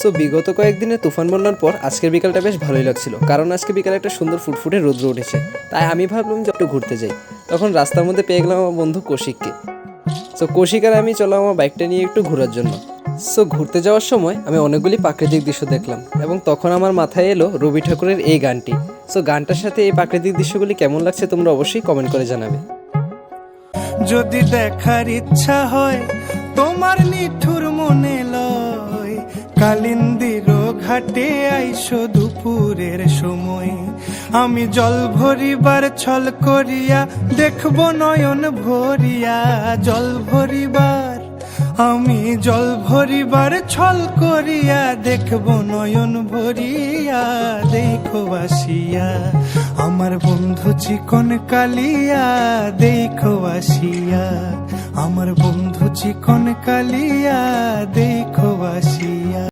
So বিগত কয়েকদিনের তুফান বন্যার পর আজকের বিকালটা বেশ ভালোই লাগছিল, কারণ আজকে বিকালে একটা সুন্দর ফুটফুটে রৌদ্র উঠেছে। তাই আমি ভাবলাম যে একটু ঘুরতে যাই। তখন রাস্তার মধ্যে পেয়ে গেলাম আমার বন্ধু কৌশিককে। সো কৌশিক আর আমি চলো আমার বাইকটা নিয়ে একটু ঘোরার জন্য। সো ঘুরতে যাওয়ার সময় আমি অনেকগুলি প্রাকৃতিক দৃশ্য দেখলাম এবং তখন আমার মাথায় এলো রবি ঠাকুরের এই গানটি। সো গানটার সাথে এই প্রাকৃতিক দৃশ্যগুলি কেমন লাগছে তোমরা অবশ্যই কমেন্ট করে জানাবে। যদি দেখার ইচ্ছা হয় তোমার নিঠুর মনে লয়, কালিন্দির ঘাটে আইসো দুপুরের সময়। আমি জল ভরিবার ছল করিয়া দেখবো নয়ন ভরিয়া, জল ভরিবার আমি জল ভরিবার ছল করিয়া দেখবো নয়ন ভরিয়া। দেখো আসিয়া আমার বন্ধু চিকন কালিয়া, দেখো আসিয়া আমার বন্ধু চিকন কালিয়া, দেখো আসিয়া।